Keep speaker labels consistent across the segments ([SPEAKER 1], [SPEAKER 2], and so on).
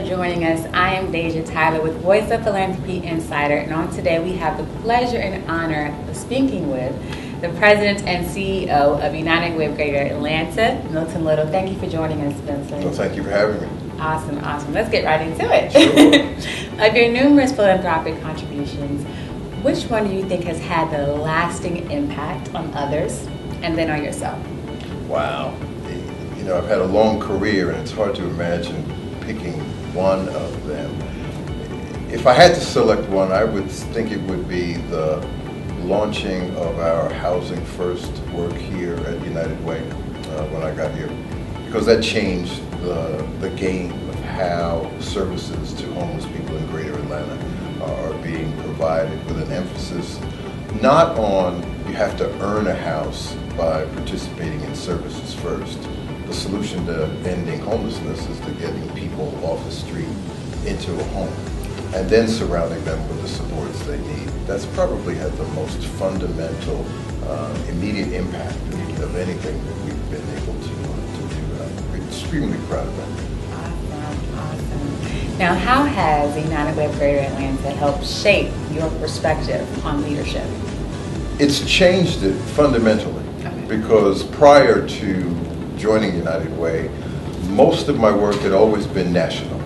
[SPEAKER 1] joining us. I am Dasia Tyler with Voice of Philanthropy Insider, and on today we have the pleasure and honor of speaking with the President and CEO of United Way of Greater Atlanta, Milton Little. Thank you for joining us, Milton.
[SPEAKER 2] Well, thank you for having me.
[SPEAKER 1] Awesome, awesome. Let's get right into it.
[SPEAKER 2] Sure.
[SPEAKER 1] Of your numerous philanthropic contributions, which one do you think has had the lasting impact on others and then on yourself?
[SPEAKER 2] Wow. You know, I've had a long career, and it's hard to imagine picking one of them. If I had to select one, I would think it would be the launching of our Housing First work here at United Way when I got here, because that changed the game of how services to homeless people in Greater Atlanta are being provided, with an emphasis not on you have to earn a house by participating in services first. The solution to ending homelessness is to getting people off the street into a home and then surrounding them with the supports they need. That's probably had the most fundamental, immediate impact of anything that we've been able to do. I'm extremely proud of that.
[SPEAKER 1] Awesome. Now, how has the United Way of Greater Atlanta helped shape your perspective on leadership?
[SPEAKER 2] It's changed it fundamentally, because prior to joining United Way, most of my work had always been national.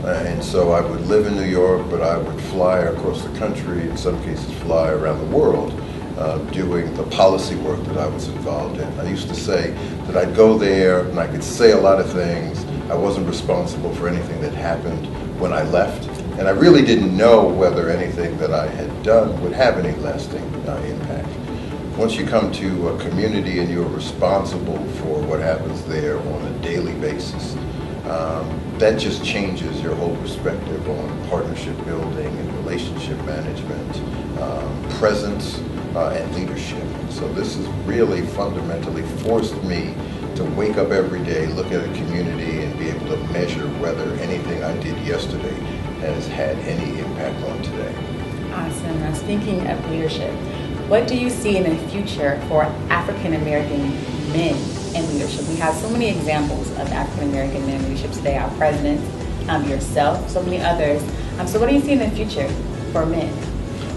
[SPEAKER 2] And so I would live in New York, but I would fly across the country, in some cases fly around the world, doing the policy work that I was involved in. I used to say that I'd go there and I could say a lot of things. I wasn't responsible for anything that happened when I left. And I really didn't know whether anything that I had done would have any lasting impact. Once you come to a community and you're responsible for what happens there on a daily basis, that just changes your whole perspective on partnership building and relationship management, presence, and leadership. So this has really fundamentally forced me to wake up every day, look at a community, and be able to measure whether anything I did yesterday has had any impact on today.
[SPEAKER 1] Awesome. Now, speaking of leadership, what do you see in the future for African-American men in leadership? We have so many examples of African-American men in leadership today, our president, yourself, so many others. So what do you see in the future for men?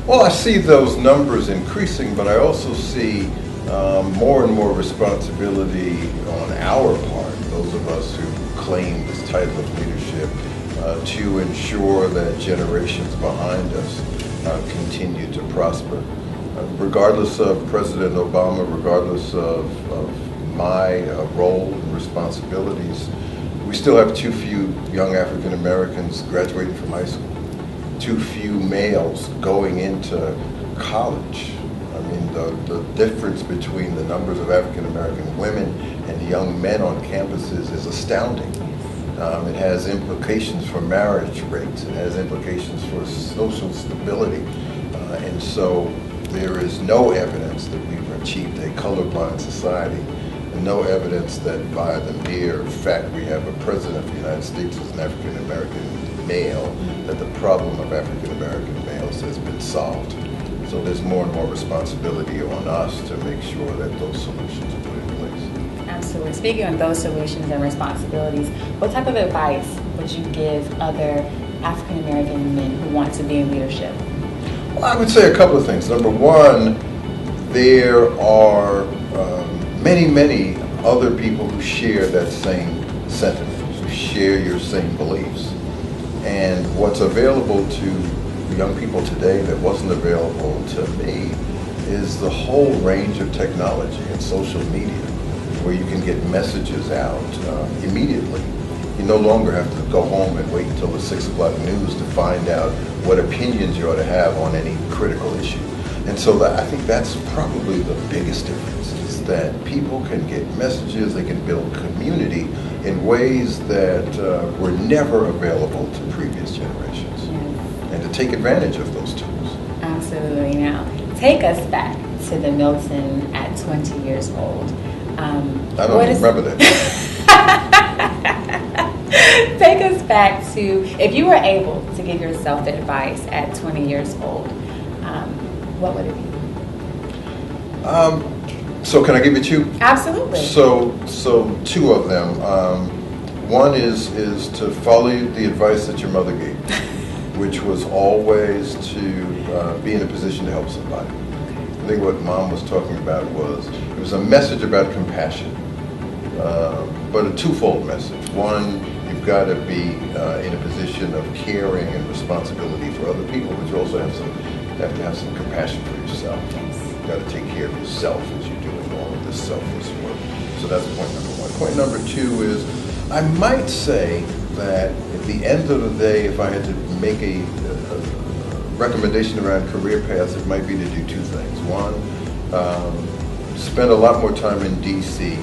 [SPEAKER 2] Well, I see those numbers increasing, but I also see more and more responsibility on our part, those of us who claim this title of leadership, to ensure that generations behind us continue to prosper. Regardless of President Obama, regardless of my role and responsibilities, we still have too few young African Americans graduating from high school, too few males going into college. I mean, the difference between the numbers of African American women and young men on campuses is astounding. It has implications for marriage rates, it has implications for social stability, and so there is no evidence that we've achieved a colorblind society, and no evidence that by the mere fact we have a president of the United States as an African American male, that the problem of African American males has been solved. So there's more and more responsibility on us to make sure that those solutions are put in place.
[SPEAKER 1] Absolutely. Speaking of those solutions and responsibilities, what type of advice would you give other African American men who want to be in leadership?
[SPEAKER 2] Well, I would say a couple of things. Number one, there are many other people who share that same sentiment, who share your same beliefs. And what's available to young people today that wasn't available to me is the whole range of technology and social media, where you can get messages out immediately. You no longer have to go home and wait until the 6 o'clock news to find out what opinions you ought to have on any critical issue. And so I think that's probably the biggest difference, is that people can get messages, they can build community in ways that were never available to previous generations, and to take advantage of those tools.
[SPEAKER 1] Absolutely. Now, take us back to the Milton at 20 years old.
[SPEAKER 2] I don't even remember that.
[SPEAKER 1] Take us back to, if you were able to give yourself advice at 20 years old, what would it be?
[SPEAKER 2] So can I give you two?
[SPEAKER 1] Absolutely.
[SPEAKER 2] So two of them. One is to follow the advice that your mother gave you, which was always to be in a position to help somebody. I think what Mom was talking about it was a message about compassion, but a twofold message. One, you've got to be in a position of caring and responsibility for other people, but you also have to have some compassion for yourself. You've got to take care of yourself as you're doing all of this selfless work. So that's point number one. Point number two is, I might say that at the end of the day, if I had to make a recommendation around career paths, it might be to do two things. One, spend a lot more time in D.C.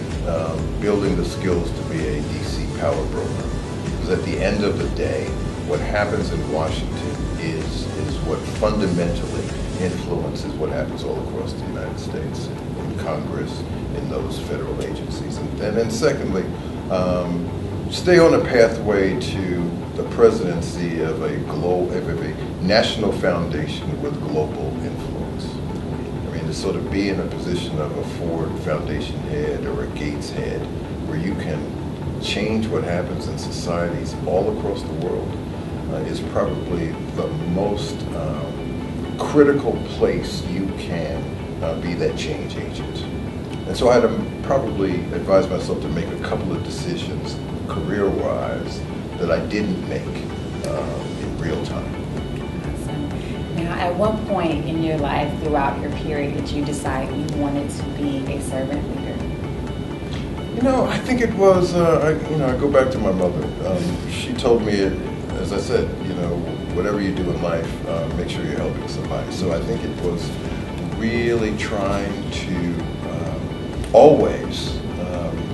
[SPEAKER 2] Building the skills to be a D.C. power broker. Because at the end of the day, what happens in Washington is what fundamentally influences what happens all across the United States, in Congress, in those federal agencies. And then secondly, stay on a pathway to the presidency of a national foundation with global influence. I mean, to sort of be in a position of a Ford Foundation head or a Gates head, where you can change what happens in societies all across the world, is probably the most critical place you can be that change agent. And so I'd probably advise myself to make a couple of decisions career-wise that I didn't make in real time.
[SPEAKER 1] Awesome. Now, at what point in your life throughout your period did you decide you wanted to be a servant leader?
[SPEAKER 2] You know, I think it was, I go back to my mother. She told me, as I said, whatever you do in life, make sure you're helping somebody. So I think it was really trying to always,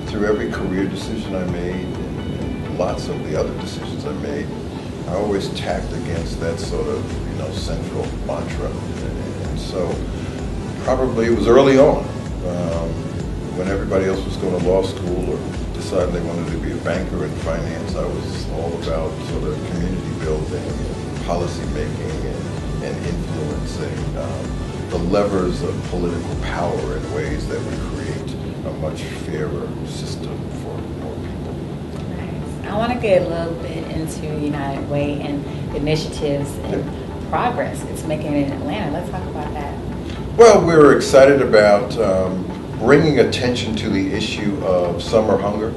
[SPEAKER 2] through every career decision I made and lots of the other decisions I made, I always tacked against that sort of, central mantra. And so probably it was early on, when everybody else was going to law school or decided they wanted to be a banker in finance. I was all about sort of community building and policy making and influencing the levers of political power in ways that would create a much fairer system for more people.
[SPEAKER 1] Nice. I want to get a little bit into United Way and initiatives and progress it's making in Atlanta. Let's talk about that.
[SPEAKER 2] Well, we're excited about bringing attention to the issue of summer hunger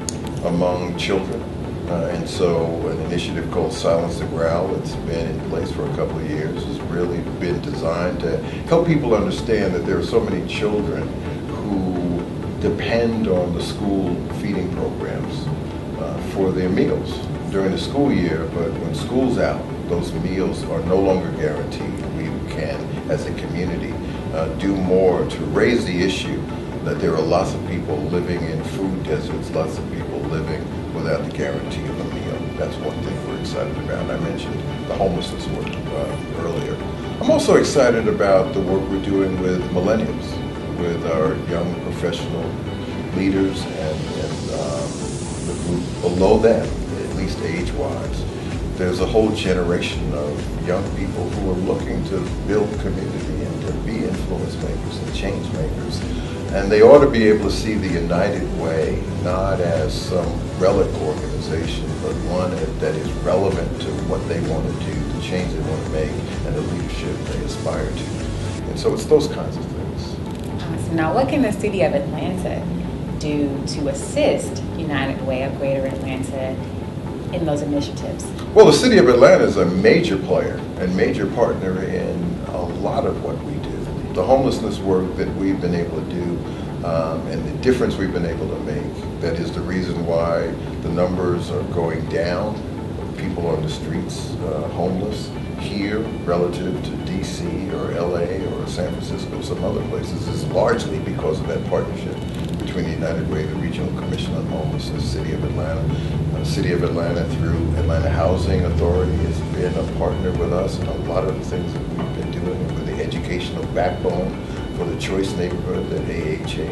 [SPEAKER 2] among children. And so an initiative called Silence the Growl, it's been in place for a couple of years, has really been designed to help people understand that there are so many children who depend on the school feeding programs for their meals during the school year, but when school's out, those meals are no longer guaranteed. We can, as a community, do more to raise the issue that there are lots of people living in food deserts, lots of people living without the guarantee of a meal. That's one thing we're excited about. And I mentioned the homelessness work earlier. I'm also excited about the work we're doing with millennials, with our young professional leaders and the group below them, at least age-wise. There's a whole generation of young people who are looking to build community and to be influence makers and change makers. And they ought to be able to see the United Way not as some relic organization, but one that is relevant to what they want to do, the change they want to make, and the leadership they aspire to. And so it's those kinds of things.
[SPEAKER 1] Awesome. Now, what can the city of Atlanta do to assist United Way of Greater Atlanta in those initiatives?
[SPEAKER 2] Well, the city of Atlanta is a major player and major partner in a lot of what we do. The homelessness work that we've been able to do and the difference we've been able to make, that is the reason why the numbers are going down, people on the streets homeless here relative to DC or LA or San Francisco, some other places, is largely because of that partnership between the United Way, the Regional Commission on Homelessness, City of Atlanta. City of Atlanta, through Atlanta Housing Authority, has been a partner with us in a lot of the things that we've been doing with the educational backbone for the Choice neighborhood that AHA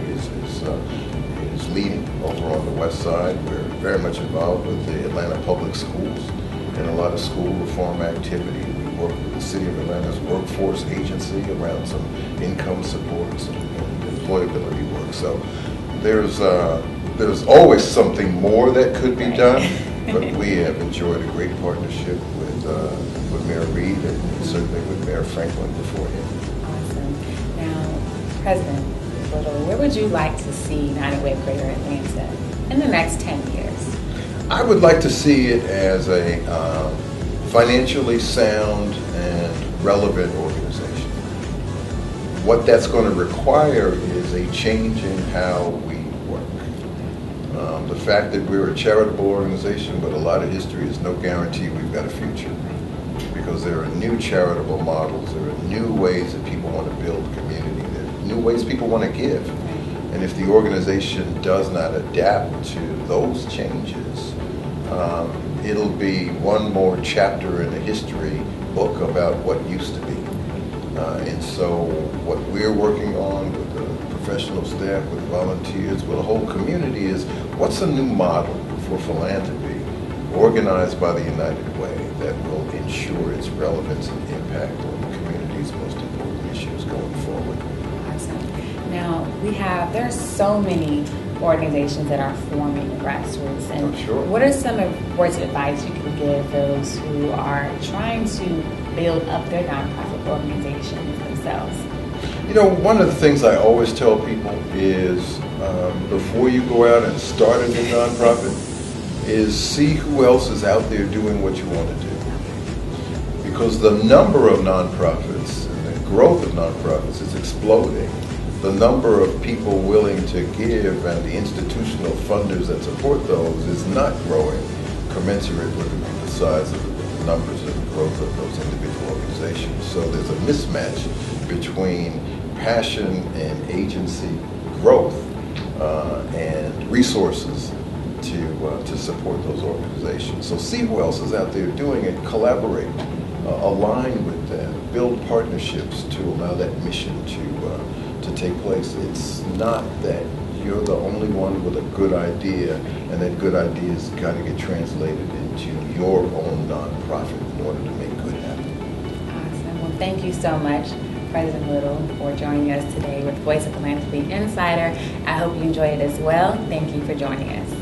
[SPEAKER 2] is leading over on the west side. We're very much involved with the Atlanta Public Schools and a lot of school reform activity. We work with the City of Atlanta's workforce agency around some income supports and employability work. So there's always something more that could be done, but we have enjoyed a great partnership with Mayor Reed and certainly with Mayor Franklin before him.
[SPEAKER 1] Awesome. Now, President Little, where would you like to see United Way of Greater Atlanta in the next 10 years?
[SPEAKER 2] I would like to see it as a financially sound and relevant organization. What that's going to require is a change in how we work. The fact that we're a charitable organization with a lot of history is no guarantee we've got a future, because there are new charitable models, there are new ways that people want to build community, there are new ways people want to give. And if the organization does not adapt to those changes, it'll be one more chapter in the history book about what used to be. And so what we're working on with the professional staff, with volunteers, with the whole community is, what's a new model for philanthropy organized by the United Way that will ensure its relevance and impact on the community's most important issues going forward.
[SPEAKER 1] Awesome. Now, there are so many organizations that are forming grassroots, and
[SPEAKER 2] sure.
[SPEAKER 1] What are some words of advice you can give those who are trying to build up their nonprofit organizations themselves?
[SPEAKER 2] You know, one of the things I always tell people is, before you go out and start a new nonprofit, is see who else is out there doing what you want to do. Because the number of nonprofits and the growth of nonprofits is exploding. The number of people willing to give and the institutional funders that support those is not growing commensurate with the size of the numbers and the growth of those individual organizations. So there's a mismatch between passion and agency growth and resources to support those organizations. So see who else is out there doing it, collaborate, align with them, build partnerships to allow that mission to take place. It's not that you're the only one with a good idea, and that good idea's got to get translated into your own nonprofit in order to make good happen.
[SPEAKER 1] Awesome. Well, thank you so much, President Little, for joining us today with Voice of Philanthropy Insider. I hope you enjoyed it as well. Thank you for joining us.